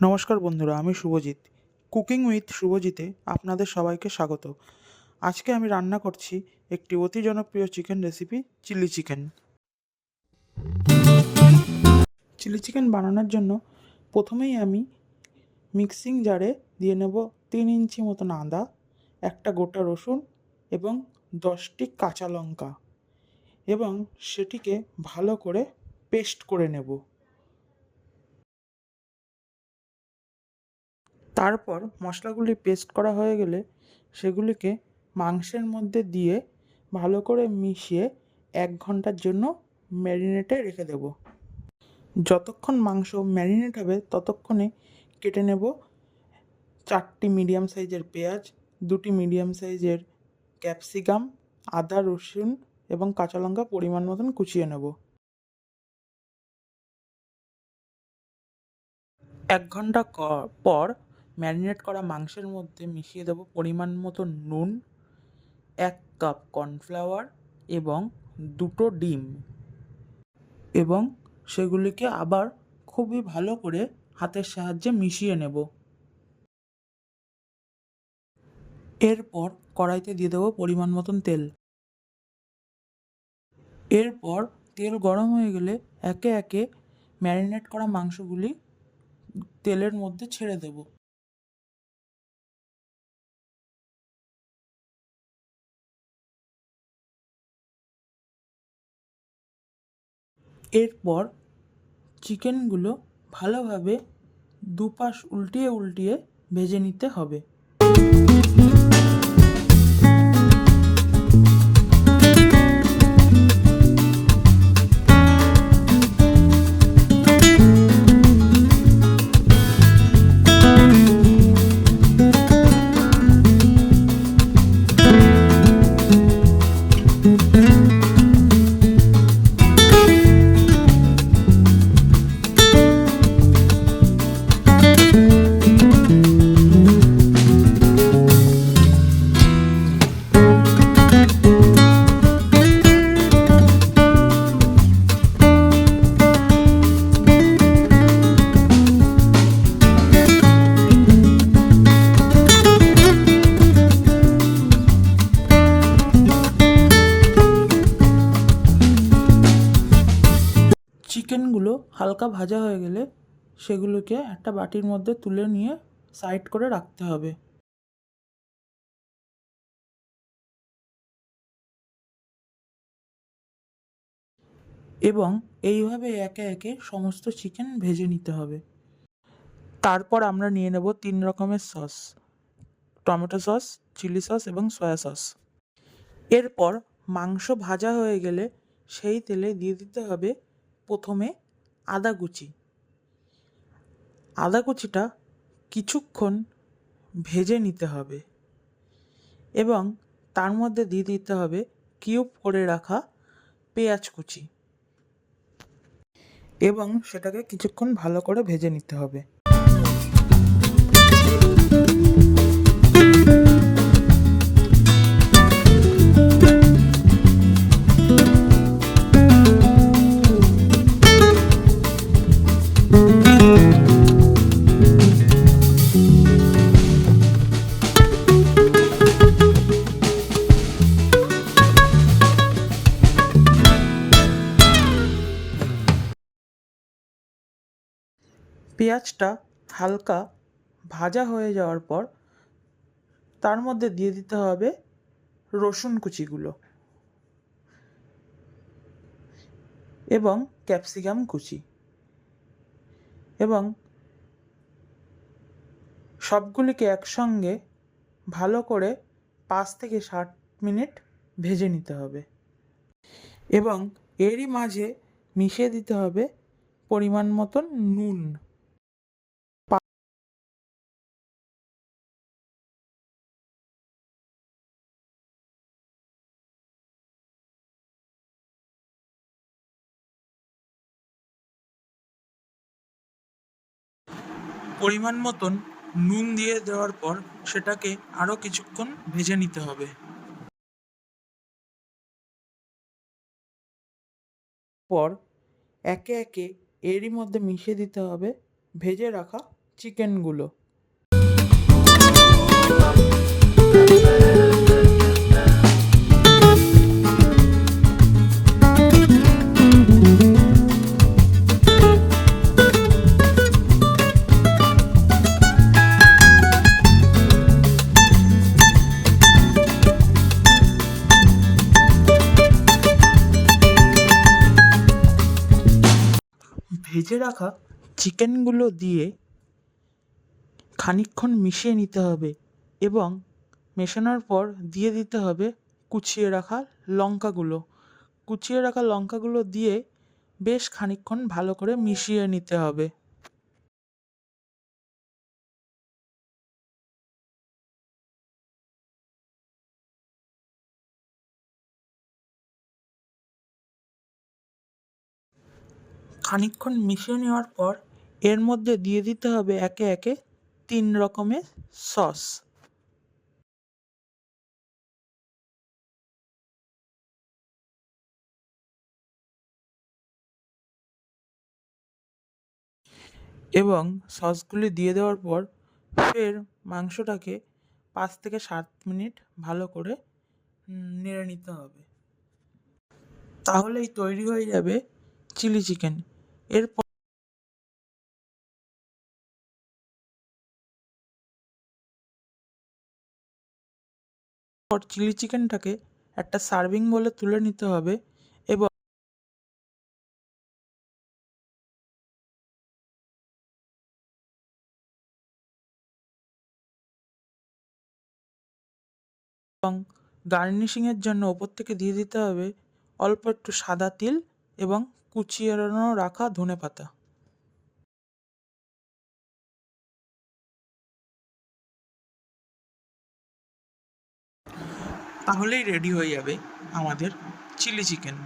নমস্কার বন্ধুরা, আমি শুভজিৎ। কুকিং উইথ শুভজিতে আপনাদের সবাইকে স্বাগত। আজকে আমি রান্না করছি একটি অতি জনপ্রিয় chicken recipe, chilli chicken. Chilli chicken বানানোর জন্য প্রথমেই আমি মিক্সিং জারে দিয়ে নেব 3 ইঞ্চি মতন আদা, একটা গোটা রসুন এবং 10টি কাঁচা লঙ্কা, এবং সেটিকে ভালো করে পেস্ট করে নেব। তারপর মশলাগুলি পেস্ট করা হয়ে গেলে সেগুলিকে মাংসের মধ্যে দিয়ে ভালো করে মিশিয়ে 1 ঘন্টার জন্য ম্যারিনেটে রেখে দেব। যতক্ষণ মাংস ম্যারিনেট হবে ততক্ষণে কেটে নেব 4টি মিডিয়াম সাইজের পেঁয়াজ, 2টি মিডিয়াম সাইজের ক্যাপসিকাম, আদা, রসুন এবং কাঁচা লঙ্কা পরিমাণ মতন কুচিয়ে নেব। 1 ঘন্টা পর ম্যারিনেট করা মাংসের মধ্যে মিশিয়ে দেব পরিমাণ মতো নুন, 1 কাপ কর্নফ্লাওয়ার এবং 2টো ডিম, এবং সেগুলিকে আবার খুবই ভালো করে হাতের সাহায্যে মিশিয়ে নেব। এরপর কড়াইতে দিয়ে দেবো পরিমাণ মতন তেল। এরপর তেল গরম হয়ে গেলে একে একে ম্যারিনেট করা মাংসগুলি তেলের মধ্যে ছেড়ে দেব। এরপর চিকেনগুলো ভালোভাবে দুপাশ উল্টিয়ে উল্টিয়ে ভেজে নিতে হবে। চিকেনগুলো হালকা ভাজা হয়ে গেলে সেগুলোকে একটা বাটির মধ্যে তুলে নিয়ে সাইড করে রাখতে হবে। এবং এইভাবে একে একে সমস্ত চিকেন ভেজে নিতে হবে। তারপর আমরা নিয়ে নেব 3 রকমের sauce: tomato sauce, chilli sauce এবং সয়া সস। এরপর মাংস ভাজা হয়ে গেলে সেই তেলে দিয়ে দিতে হবে প্রথমে আদা কুচি। আদা কুচিটা কিছুক্ষণ ভেজে নিতে হবে এবং তার মধ্যে দিয়ে দিতে হবে কিউব করে রাখা পেঁয়াজ কুচি, এবং সেটাকে কিছুক্ষণ ভালো করে ভেজে নিতে হবে। পেঁয়াজটা হালকা ভাজা হয়ে যাওয়ার পর তার মধ্যে দিয়ে দিতে হবে রসুন কুচিগুলো এবং ক্যাপসিকাম কুচি, এবং সবগুলিকে একসঙ্গে ভালো করে 5 থেকে 7 মিনিট ভেজে নিতে হবে। এবং এরই মাঝে মিশিয়ে দিতে হবে পরিমাণ মতন নুন। পরিমাণ মতন নুন দিয়ে দেওয়ার পর সেটাকে আরও কিছুক্ষণ ভেজে নিতে হবে। পর একে একে এরই মধ্যে মিশিয়ে দিতে হবে ভেজে রাখা চিকেনগুলো। ভেজে রাখা চিকেনগুলো দিয়ে খানিকক্ষণ মিশিয়ে নিতে হবে এবং মেশানোর পর দিয়ে দিতে হবে কুচিয়ে রাখা লঙ্কাগুলো। কুচিয়ে রাখা লঙ্কাগুলো দিয়ে বেশ খানিকক্ষণ ভালো করে মিশিয়ে নিতে হবে। খানিকক্ষণ মিশিয়ে নেওয়ার পর এর মধ্যে দিয়ে দিতে হবে একে একে 3 রকমের সস। এবং সসগুলি দিয়ে দেওয়ার পর ফের মাংসটাকে 5 থেকে 7 মিনিট ভালো করে নেড়ে নিতে হবে। তাহলেই তৈরি হয়ে যাবে চিলি চিকেন। এরপর চিলি চিকেনটাকে একটা সার্ভিং বলে তুলে নিতে হবে এবং গার্নিশিংয়ের জন্য ওপর থেকে দিয়ে দিতে হবে অল্প একটু সাদা তিল এবং কুচিয়ে রাখা ধনেপাতা। তাহলেই রেডি হয়ে যাবে আমাদের চিলি চিকেন।